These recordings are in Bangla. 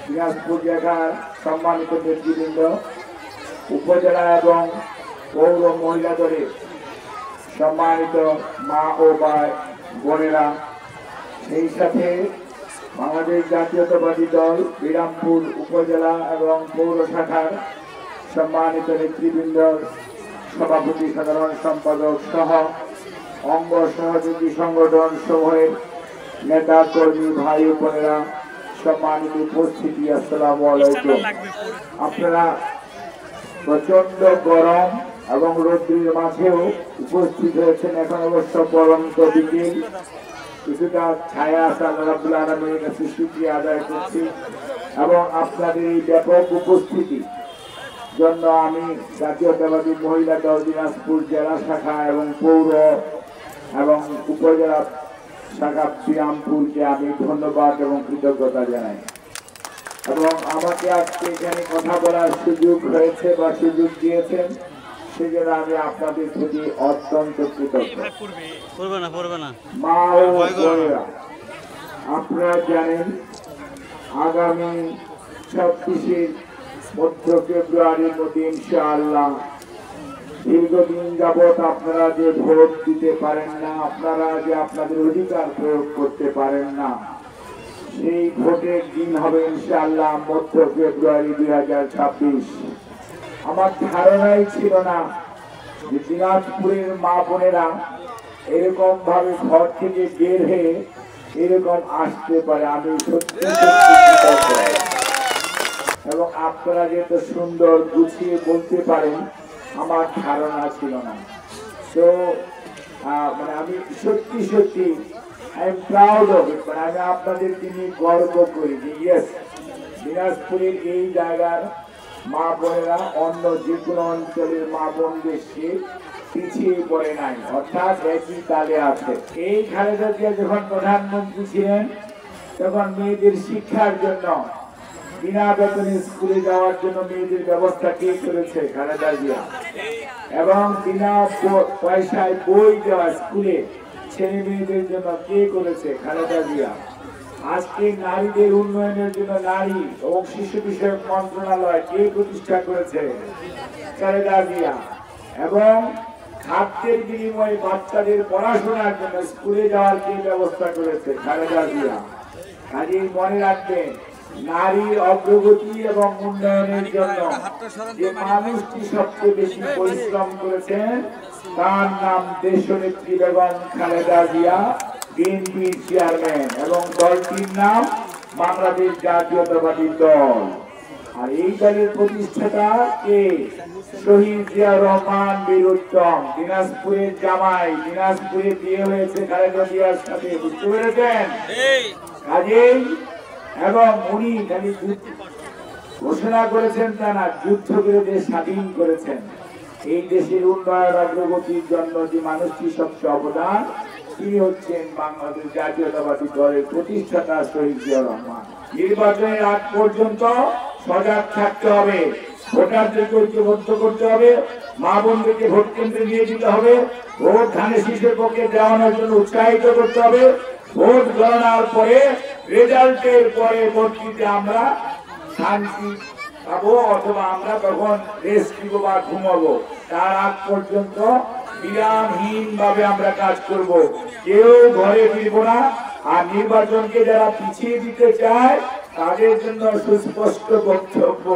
দিনাজপুর জেলার সম্মানিত নেতৃবৃন্দ, উপজেলা এবং পৌর মহিলা দলের সম্মানিত মা ও বোনেরা, সেই সাথে বাংলাদেশ জাতীয়তাবাদী দল বিরামপুর উপজেলা এবং পৌর শাখার সম্মানিত নেতৃবৃন্দ, সভাপতি, সাধারণ সম্পাদক সহ অঙ্গ সহযোগী সংগঠন সমূহের নেতা কর্মী ভাই ও বোনেরা, সম্মানিত উপস্থিতি, আসসালামু আলাইকুম। আপনারা প্রচন্ড গরম এবং রৌদ্রের মাঝেও উপস্থিত হয়েছেন। এখন অবশ্য পরন্ত বিকেল, কিছুটা ছায়া আছে। আল্লাহ রাব্বুল আলামিনের কাছে শুকরিয়া আদায় করছি এবং আপনাদের এই ব্যাপক উপস্থিতি জন্য আমি জাতীয়তাবাদী মহিলা দল দিনাজপুর জেলা শাখা এবং পৌর এবং উপজেলা শাখা বিরামপুরকে আমি ধন্যবাদ এবং কৃতজ্ঞতা জানাই। এবং আমাকে আজকে এখানে কথা বলার সুযোগ হয়েছে বা সুযোগ দিয়েছেন, সেজন্য আমি আপনাদের প্রতি অত্যন্ত কৃতজ্ঞ। মা ও বোনেরা, আপনারা জানেন আগামী 26শে মধ্য ফেব্রুয়ারির মধ্যে ইনশাআল্লাহ দীর্ঘদিন যাবৎ আপনারা যে ভোট দিতে পারেন না, আপনারা যে আপনাদের অধিকার প্রয়োগ করতে পারেন না, সেই ভোটের দিন হবে ইনশাআল্লাহ মধ্য ফেব্রুয়ারি 2026। আমার ধারণাই ছিল না যে দিনাজপুরের মা বোনেরা এরকম ভাবে ঘর থেকে বের হয়ে এরকম আসতে পারে। আমি সত্যি এবং আপনারা যে এত সুন্দর গুছিয়ে বলতে পারেন আমার ধারণা ছিল না। তো আমি সত্যি সত্যি I am proud of it. আমি আপনাদেরকে নিয়ে গর্ব করি যে ইয়েস, দিনাজপুরের এই জায়গার মা বোনেরা অন্য যে কোনো অঞ্চলের মা বোনদের সে পিছিয়ে পড়ে নাই, অর্থাৎ একই তালে আছে। এই খালেদা জিয়া যখন প্রধানমন্ত্রী ছিলেন তখন মেয়েদের শিক্ষার জন্য বিনা বেতনে স্কুলে যাওয়ার জন্য মেয়েদের ব্যবস্থা কে করেছে? খালেদা জিয়া। এবং বিনা পয়সায় বই দেওয়া স্কুলে ছেলে মেয়েদের জন্য কে করেছে? খালেদা জিয়া। আজকে নারীদের উন্নয়নের জন্য নারী এবং শিশু বিষয়ক মন্ত্রণালয় কে প্রতিষ্ঠা করেছে? খালেদা জিয়া। এবং খাদ্যের বিনিময়ে বাচ্চাদের পড়াশোনার জন্য স্কুলে যাওয়ার কে ব্যবস্থা করেছে? খালেদা জিয়া। কাজেই মনে রাখবেন, নারীর অগ্রগতি এবং উন্নয়নের জন্য যে মানুষটি সবচেয়ে বেশি পরিশ্রম করেছেন তার নাম দেশনেত্রী বেগম খালেদা জিয়া, বিএনপির চেয়ারম্যান, এবং দলটির নাম বাংলাদেশ জাতীয়তাবাদী দল। আর এই দলের প্রতিষ্ঠাতা কে? শহীদ জিয়া রহমান বীর উত্তম, দিনাজপুরের জামাই। দিনাজপুরে বিয়ে হয়েছে খালেদা জিয়ার সাথে, বুঝতে পেরেছেন? কাজেই এবং উনি খালি ঘোষণা করেছেন তা না, যুদ্ধ করে দেশ স্বাধীন করেছেন। এই দেশের উন্নয়ন অগ্রগতির জন্য যে মানুষটি সবচেয়ে অবদান, তিনি হচ্ছেন বাংলাদেশ জাতীয়তাবাদী দলের প্রতিষ্ঠাতা শহীদ জিয়া রহমান। নির্বাচনের আগ পর্যন্ত সজাগ থাকতে হবে, ভোটারদেরকে ঐক্যবদ্ধ করতে হবে, মা বোনদেরকে ভোট কেন্দ্রে নিয়ে যেতে হবে, ভোট ধানের শীষের পক্ষে দেওয়ানোর জন্য উৎসাহিত করতে হবে। ভোট গণনার পরে, রেজাল্টের পরে ভোট দিতে আমরা শান্তি পাবো, অথবা আমরা তখন রেস্ট দিব বা ঘুমাবো। তার আগ পর্যন্ত বিরামহীন ভাবে আমরা কাজ করব, কেউ ঘরে ফিরবো না। আর নির্বাচনকে যারা পিছিয়ে দিতে চায় তাদের জন্য সুস্পষ্ট বক্তব্য,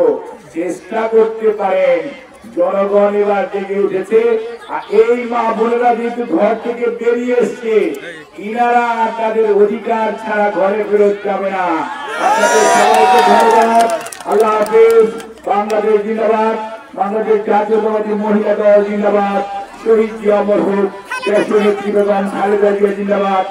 চেষ্টা করতে পারেন। জনগণ এবার জেগে উঠেছে, আর এই মা বোনেরা যেহেতু ঘর থেকে বেরিয়ে এসছে, ইনারা তাদের অধিকার ছাড়া ঘরে ফেরত যাবে না। আপনাদের সবাইকে ধন্যবাদ। আল্লাহ হাফেজ। বাংলাদেশ জিন্দাবাদ। বাংলাদেশ জাতীয়তাবাদী মহিলা দল জিন্দাবাদ। শহীদ জিয়া মরহুম দেশনেত্রী বেগম খালেদা জিয়া জিন্দাবাদ।